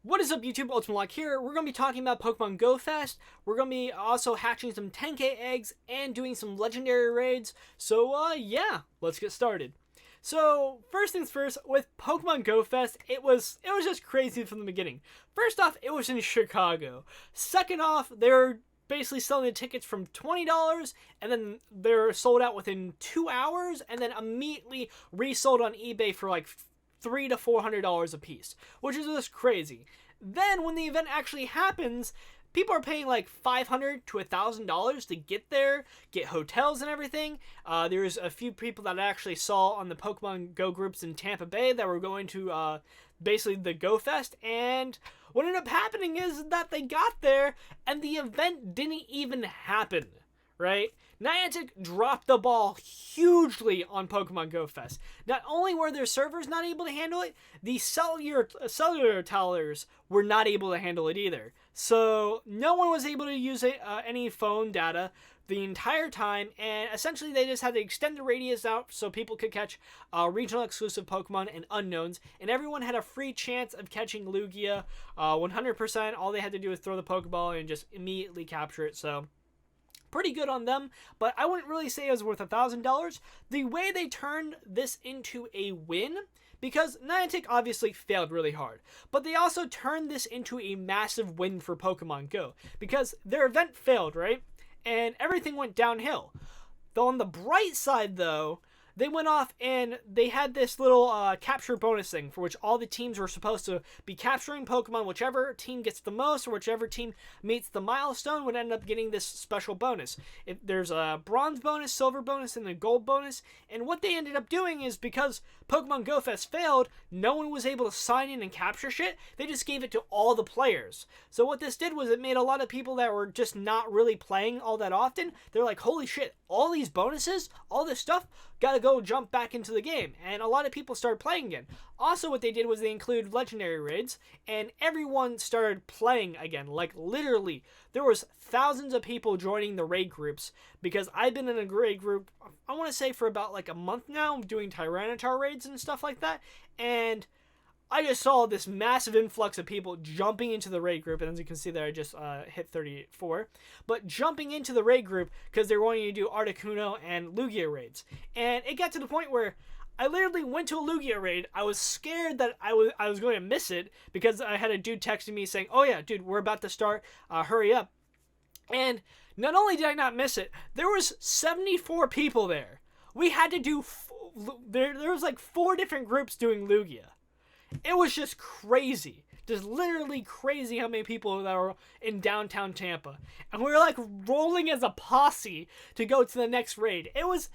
What is up, YouTube? Ultimate Lock here. We're going to be talking about Pokemon Go Fest. We're going to be also hatching some 10k eggs and doing some legendary raids. So, yeah, let's get started. So, first things first, with Pokemon Go Fest, it was just crazy from the beginning. First off, it was in Chicago. Second off, they're basically selling the tickets from $20, and then they're sold out within 2 hours, and then immediately resold on eBay for like $300 to $400 a piece, which is just crazy. Then when the event actually happens, people are paying like $500 to $1,000 to get there, get hotels and everything. There's a few people that I actually saw on the Pokemon Go groups in Tampa Bay that were going to basically the Go Fest, and what ended up happening is that they got there and the event didn't even happen, right? Niantic dropped the ball hugely on Pokemon Go Fest. Not only were their servers not able to handle it, the cellular towers were not able to handle it either. So no one was able to use any phone data the entire time, and essentially they just had to extend the radius out so people could catch regional exclusive Pokemon and unknowns, and everyone had a free chance of catching Lugia 100%. All they had to do was throw the Pokeball and just immediately capture it. So pretty good on them, but I wouldn't really say it was worth $1,000. The way they turned this into a win, because Niantic obviously failed really hard, but they also turned this into a massive win for Pokemon Go, because their event failed, right? And everything went downhill. Though on the bright side, though, they went off and they had this little capture bonus thing for which all the teams were supposed to be capturing Pokemon. Whichever team gets the most or whichever team meets the milestone would end up getting this special bonus. There's a bronze bonus, silver bonus, and a gold bonus. And what they ended up doing is, because Pokemon Go Fest failed, no one was able to sign in and capture shit. They just gave it to all the players. So what this did was it made a lot of people that were just not really playing all that often, they're like, holy shit, all these bonuses, all this stuff, gotta go jump back into the game. And a lot of people started playing again. Also, what they did was they included legendary raids, and everyone started playing again. Like, literally, there was thousands of people joining the raid groups, because I've been in a raid group, I want to say for about like a month now, doing Tyranitar raids and stuff like that, and I just saw this massive influx of people jumping into the raid group, and as you can see there, I just hit 34, but jumping into the raid group because they're wanting to do Articuno and Lugia raids. And it got to the point where I literally went to a Lugia raid. I was scared that I was going to miss it, because I had a dude texting me saying, oh yeah, dude, we're about to start, hurry up. And not only did I not miss it, there was 74 people there. We had to do, there was like 4 different groups doing Lugia. It was just crazy. Just literally crazy how many people that were in downtown Tampa. And we were like rolling as a posse to go to the next raid. It was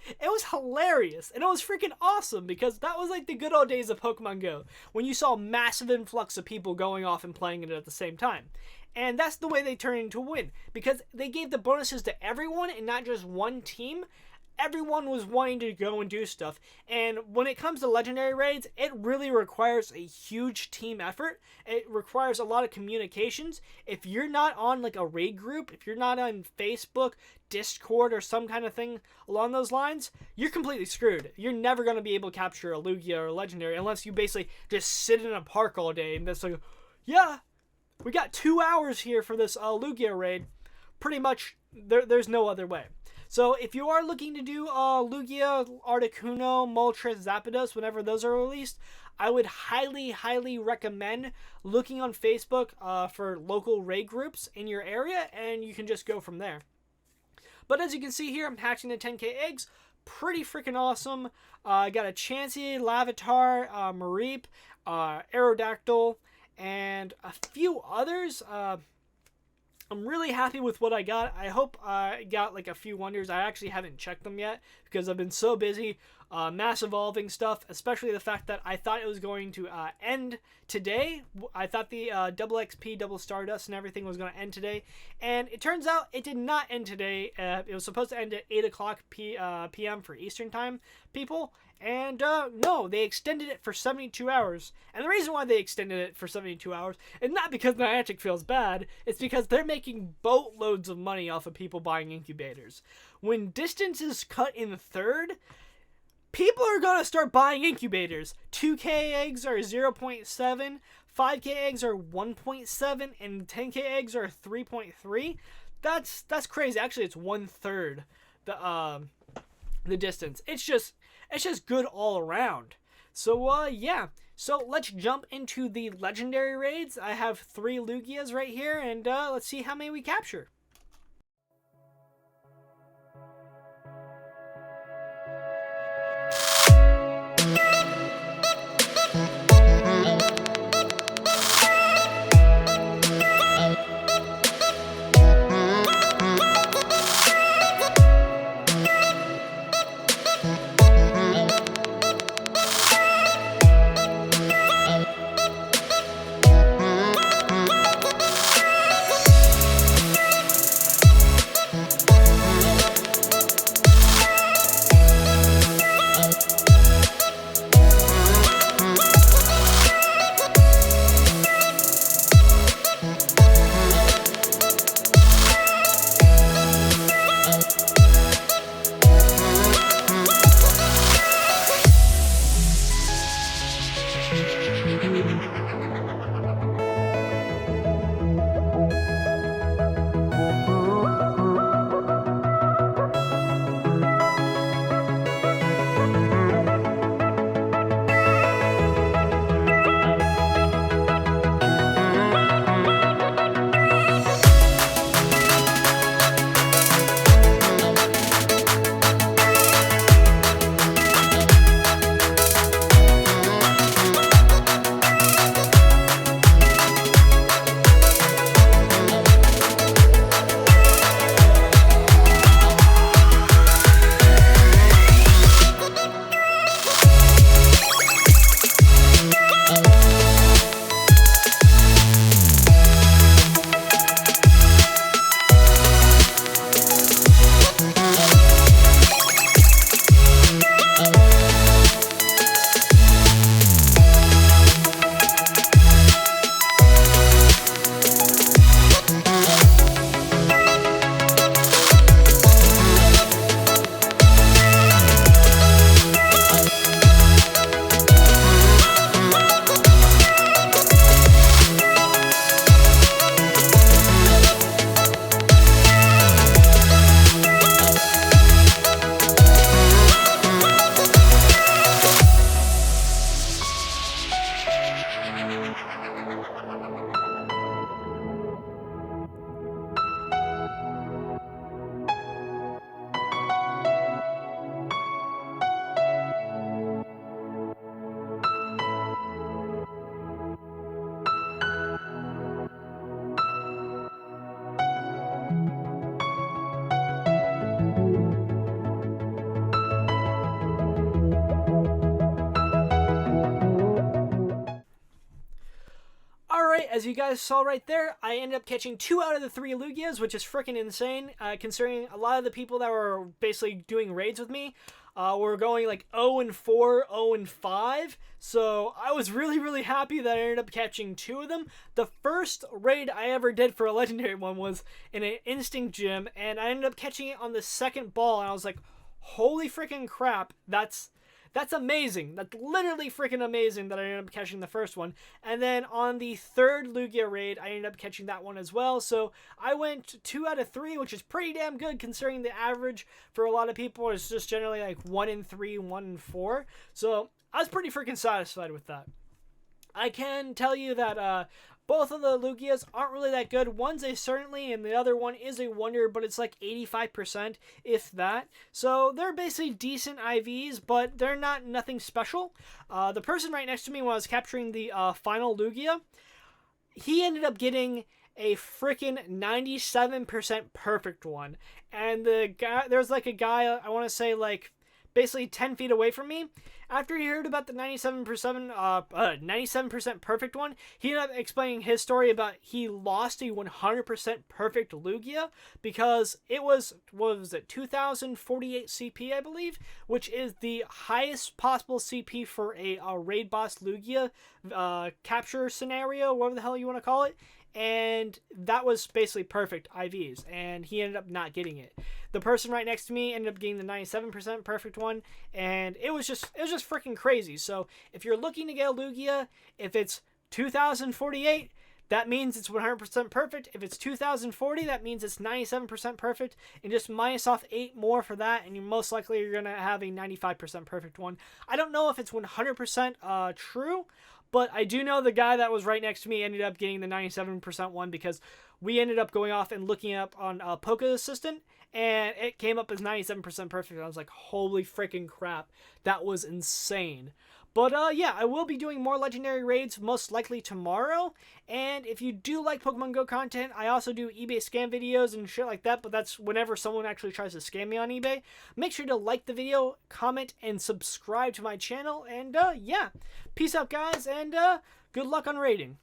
hilarious. And it was freaking awesome, because that was like the good old days of Pokemon Go, when you saw a massive influx of people going off and playing it at the same time. And that's the way they turned into a win, because they gave the bonuses to everyone and not just one team. Everyone was wanting to go and do stuff. And when it comes to legendary raids, it really requires a huge team effort. It requires a lot of communications. If you're not on like a raid group, if you're not on Facebook, Discord, or some kind of thing along those lines, you're completely screwed. You're never going to be able to capture a Lugia or a legendary unless you basically just sit in a park all day and just like, yeah, we got 2 hours here for this Lugia raid. Pretty much, there's no other way. So if you are looking to do Lugia, Articuno, Moltres, Zapdos, whenever those are released, I would highly, highly recommend looking on Facebook for local raid groups in your area, and you can just go from there. But as you can see here, I'm hatching the 10k eggs. Pretty freaking awesome. I got a Chansey, Larvitar, Mareep, Aerodactyl, and a few others. I'm really happy with what I got. I hope I got like a few wonders. I actually haven't checked them yet because I've been so busy mass evolving stuff, especially the fact that I thought it was going to end today. I thought the double XP, double Stardust and everything was going to end today, and it turns out it did not end today. It was supposed to end at 8 o'clock p.m. for Eastern Time, people, and no, they extended it for 72 hours. And the reason why they extended it for 72 hours is not because Niantic feels bad, it's because they're making boatloads of money off of people buying incubators. When distance is cut in third, people are gonna start buying incubators. 2K eggs are 0.7, 5K eggs are 1.7, and 10K eggs are 3.3. That's crazy. Actually, it's 1/3 the distance. It's just good all around. So yeah. So let's jump into the legendary raids. I have 3 Lugias right here, and let's see how many we capture. Alright, as you guys saw right there, I ended up catching 2 out of the 3 Lugias, which is freaking insane, considering a lot of the people that were basically doing raids with me were going like 0-4, 0-5, so I was really happy that I ended up catching 2 of them. The first raid I ever did for a legendary one was in an instinct gym, and I ended up catching it on the second ball, and I was like, holy freaking crap, that's amazing. That's literally freaking amazing that I ended up catching the first one. And then on the third Lugia raid, I ended up catching that one as well. So I went 2 out of 3, which is pretty damn good considering the average for a lot of people is just generally like 1-3, 1-4. So I was pretty freaking satisfied with that. I can tell you that both of the Lugias aren't really that good. One's a certainly, and the other one is a wonder, but it's like 85%, if that. So they're basically decent IVs, but they're nothing special. The person right next to me when I was capturing the final Lugia, he ended up getting a freaking 97% perfect one. And the guy, there's like a guy, I want to say like basically 10 feet away from me. after he heard about the 97% perfect one, he ended up explaining his story about he lost a 100% perfect Lugia because it was, what was it, 2048 CP, I believe, which is the highest possible CP for a raid boss Lugia capture scenario, whatever the hell you want to call it. And that was basically perfect IVs, and he ended up not getting it. The person right next to me ended up getting the 97% perfect one, and it was just freaking crazy. So if you're looking to get a Lugia, if it's 2048, that means it's 100% perfect. If it's 2040, that means it's 97% perfect, and just minus off 8 more for that, and most likely you're gonna have a 95% perfect one. I don't know if it's 100% true, but I do know the guy that was right next to me ended up getting the 97% one because we ended up going off and looking up on Poké Assistant, and it came up as 97% perfect. I was like, holy freaking crap, that was insane. But yeah, I will be doing more legendary raids most likely tomorrow. And if you do like Pokemon Go content, I also do eBay scam videos and shit like that, but that's whenever someone actually tries to scam me on eBay. Make sure to like the video, comment, and subscribe to my channel. And yeah, peace out guys, and good luck on raiding.